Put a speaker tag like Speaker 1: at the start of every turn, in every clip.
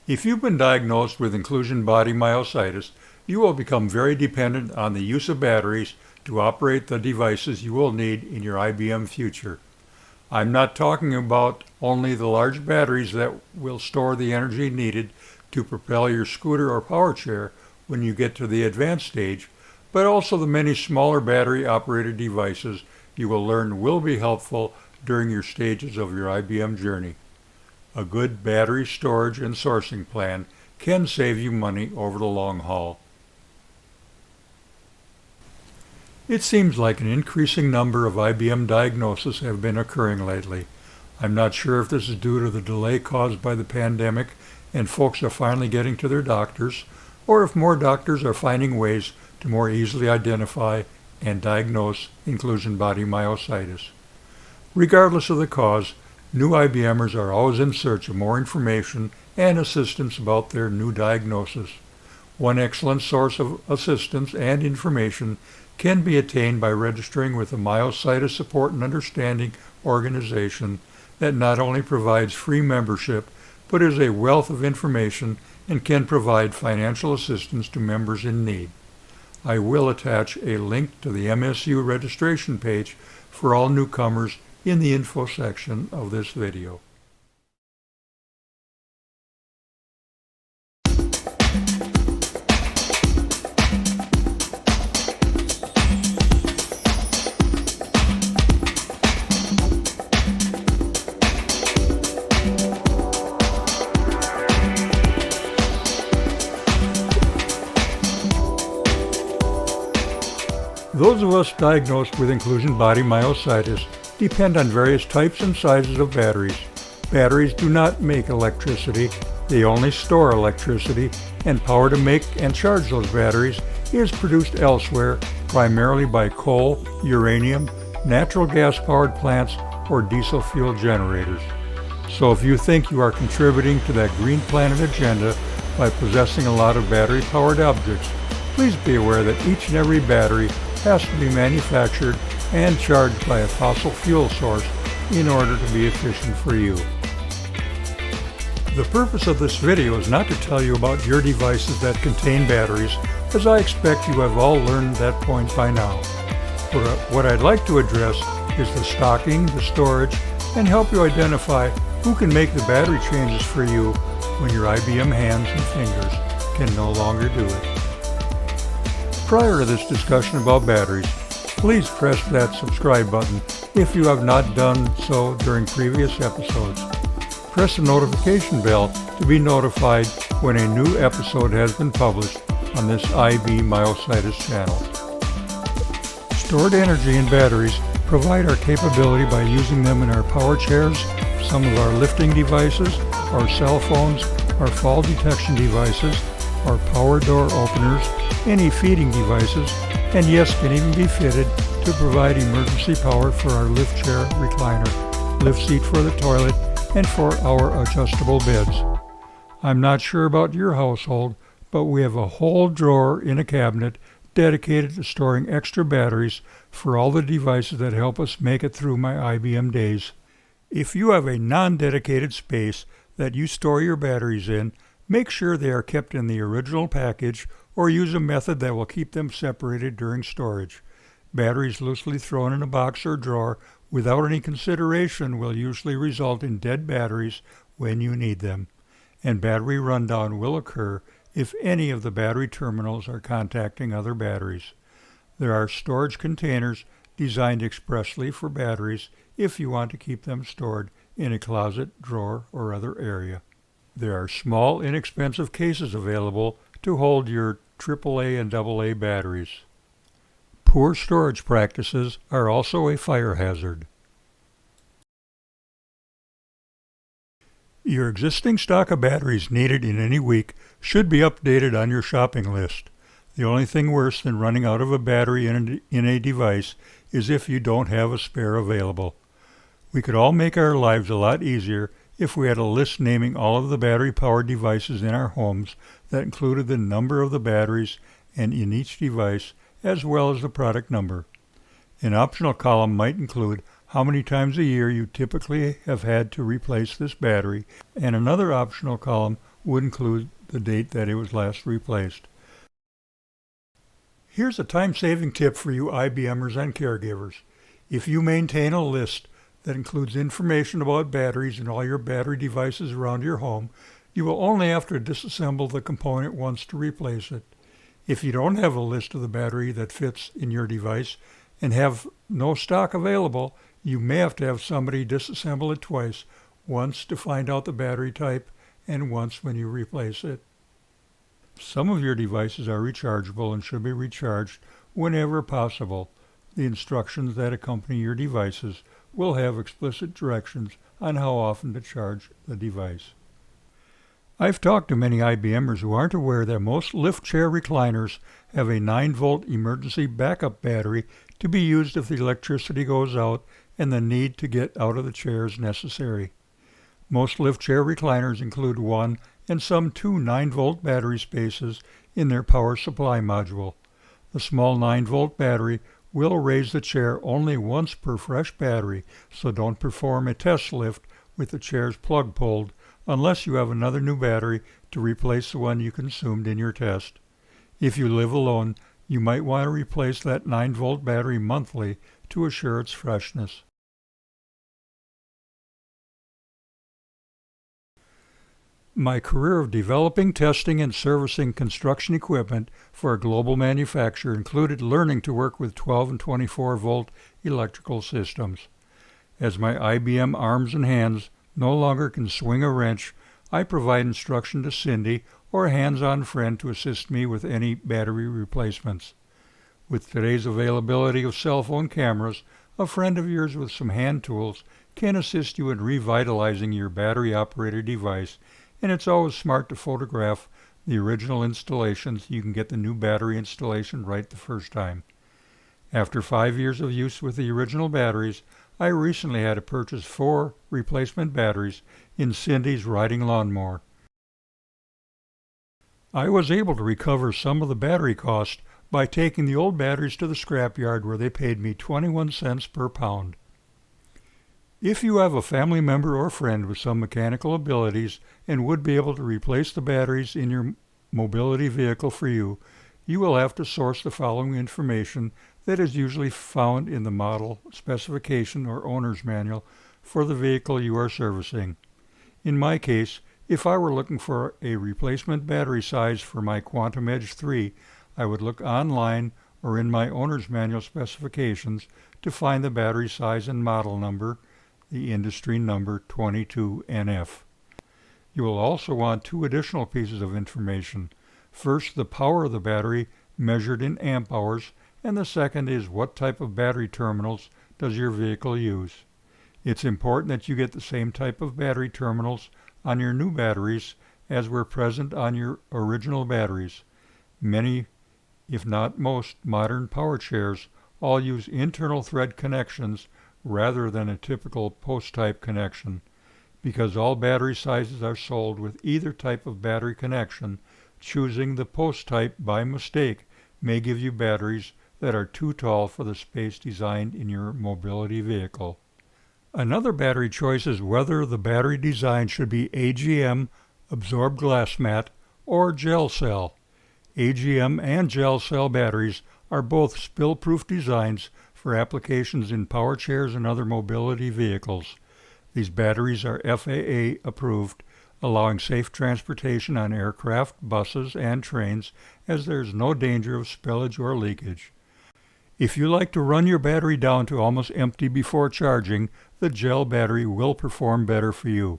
Speaker 1: If you've been diagnosed with inclusion body myositis, you will become very dependent on the use of batteries to operate the devices you will need in your IBM future. I'm not talking about only the large batteries that will store the energy needed to propel your scooter or power chair when you get to the advanced stage, but also the many smaller battery-operated devices you will learn will be helpful during your stages of your IBM journey. A good battery storage and sourcing plan can save you money over the long haul. It seems like an increasing number of IBM diagnoses have been occurring lately. I'm not sure if this is due to the delay caused by the pandemic and folks are finally getting to their doctors, or if more doctors are finding ways to more easily identify and diagnose inclusion body myositis. Regardless of the cause, new IBMers are always in search of more information and assistance about their new diagnosis. One excellent source of assistance and information can be attained by registering with the Myositis Support and Understanding organization that not only provides free membership, but is a wealth of information and can provide financial assistance to members in need. I will attach a link to the MSU registration page for all newcomers in the info section of this video. Those of us diagnosed with inclusion body myositis depend on various types and sizes of batteries. Batteries do not make electricity, they only store electricity, and power to make and charge those batteries is produced elsewhere, primarily by coal, uranium, natural gas-powered plants, or diesel fuel generators. So if you think you are contributing to that Green Planet agenda by possessing a lot of battery-powered objects, please be aware that each and every battery has to be manufactured and charged by a fossil fuel source in order to be efficient for you. The purpose of this video is not to tell you about your devices that contain batteries, as I expect you have all learned that point by now. What I'd like to address is the stocking, the storage, and help you identify who can make the battery changes for you when your IBM hands and fingers can no longer do it. Prior to this discussion about batteries, please press that subscribe button if you have not done so during previous episodes. Press the notification bell to be notified when a new episode has been published on this IB Myositis channel. Stored energy in batteries provide our capability by using them in our power chairs, some of our lifting devices, our cell phones, our fall detection devices, our power door openers, any feeding devices, and yes, can even be fitted to provide emergency power for our lift chair recliner, lift seat for the toilet, and for our adjustable beds. I'm not sure about your household, but we have a whole drawer in a cabinet dedicated to storing extra batteries for all the devices that help us make it through my IBM days. If you have a non-dedicated space that you store your batteries in, make sure they are kept in the original package or use a method that will keep them separated during storage. Batteries loosely thrown in a box or drawer without any consideration will usually result in dead batteries when you need them, and battery rundown will occur if any of the battery terminals are contacting other batteries. There are storage containers designed expressly for batteries if you want to keep them stored in a closet, drawer, or other area. There are small, inexpensive cases available to hold your AAA and AA batteries. Poor storage practices are also a fire hazard. Your existing stock of batteries needed in any week should be updated on your shopping list. The only thing worse than running out of a battery in a device is if you don't have a spare available. We could all make our lives a lot easier if we had a list naming all of the battery-powered devices in our homes that included the number of the batteries and in each device, as well as the product number. An optional column might include how many times a year you typically have had to replace this battery, and another optional column would include the date that it was last replaced. Here's a time-saving tip for you IBMers and caregivers. If you maintain a list that includes information about batteries and all your battery devices around your home, you will only have to disassemble the component once to replace it. If you don't have a list of the battery that fits in your device and have no stock available, you may have to have somebody disassemble it twice, once to find out the battery type and once when you replace it. Some of your devices are rechargeable and should be recharged whenever possible. The instructions that accompany your devices will have explicit directions on how often to charge the device. I've talked to many IBMers who aren't aware that most lift chair recliners have a 9-volt emergency backup battery to be used if the electricity goes out and the need to get out of the chair is necessary. Most lift chair recliners include 1 and some 2 9-volt battery spaces in their power supply module. The small 9-volt battery will raise the chair only once per fresh battery, so don't perform a test lift with the chair's plug pulled unless you have another new battery to replace the one you consumed in your test. If you live alone, you might want to replace that 9-volt battery monthly to assure its freshness. My career of developing, testing, and servicing construction equipment for a global manufacturer included learning to work with 12 and 24-volt electrical systems. As my IBM arms and hands no longer can swing a wrench, I provide instruction to Cindy or a hands-on friend to assist me with any battery replacements. With today's availability of cell phone cameras, a friend of yours with some hand tools can assist you in revitalizing your battery-operated device, and it's always smart to photograph the original installation so you can get the new battery installation right the first time. After 5 years of use with the original batteries, I recently had to purchase 4 replacement batteries in Cindy's riding lawnmower. I was able to recover some of the battery cost by taking the old batteries to the scrapyard where they paid me 21 cents per pound. If you have a family member or friend with some mechanical abilities and would be able to replace the batteries in your mobility vehicle for you, you will have to source the following information that is usually found in the model, specification, or owner's manual for the vehicle you are servicing. In my case, if I were looking for a replacement battery size for my Quantum Edge 3, I would look online or in my owner's manual specifications to find the battery size and model number, the industry number 22NF. You will also want 2 additional pieces of information. First, the power of the battery measured in amp hours, and the second is what type of battery terminals does your vehicle use. It's important that you get the same type of battery terminals on your new batteries as were present on your original batteries. Many, if not most, modern power chairs all use internal thread connections rather than a typical post-type connection. Because all battery sizes are sold with either type of battery connection, choosing the post-type by mistake may give you batteries that are too tall for the space designed in your mobility vehicle. Another battery choice is whether the battery design should be AGM, absorbed glass mat, or gel cell. AGM and gel cell batteries are both spill-proof designs for applications in power chairs and other mobility vehicles. These batteries are FAA approved, allowing safe transportation on aircraft, buses, and trains, as there is no danger of spillage or leakage. If you like to run your battery down to almost empty before charging, the gel battery will perform better for you.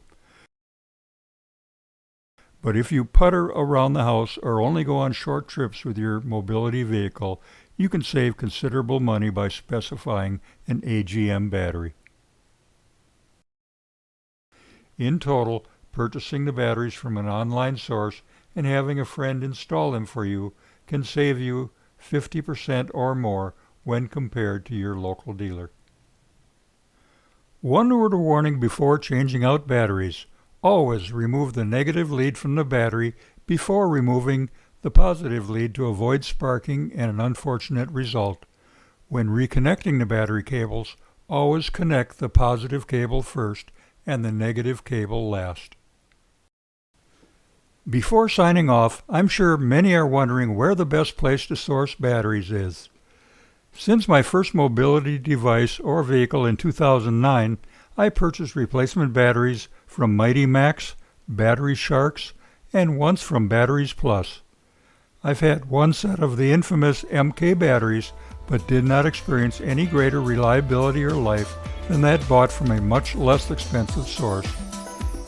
Speaker 1: But if you putter around the house or only go on short trips with your mobility vehicle, you can save considerable money by specifying an AGM battery. In total, purchasing the batteries from an online source and having a friend install them for you can save you 50% or more when compared to your local dealer. One word of warning before changing out batteries. Always remove the negative lead from the battery before removing the positive lead to avoid sparking and an unfortunate result. When reconnecting the battery cables, always connect the positive cable first and the negative cable last. Before signing off, I'm sure many are wondering where the best place to source batteries is. Since my first mobility device or vehicle in 2009, I purchased replacement batteries from Mighty Max, Battery Sharks, and once from Batteries Plus. I've had one set of the infamous MK batteries, but did not experience any greater reliability or life than that bought from a much less expensive source.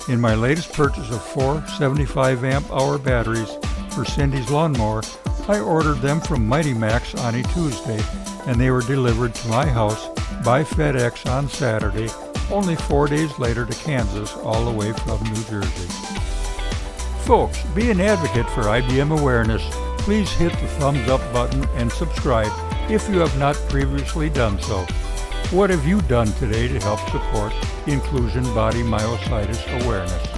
Speaker 1: In my latest purchase of 4 75 amp hour batteries for Cindy's lawnmower, I ordered them from Mighty Max on a Tuesday, and they were delivered to my house by FedEx on Saturday, only 4 days later to Kansas, all the way from New Jersey. Folks, be an advocate for IBM awareness. Please hit the thumbs up button and subscribe if you have not previously done so. What have you done today to help support inclusion body myositis awareness?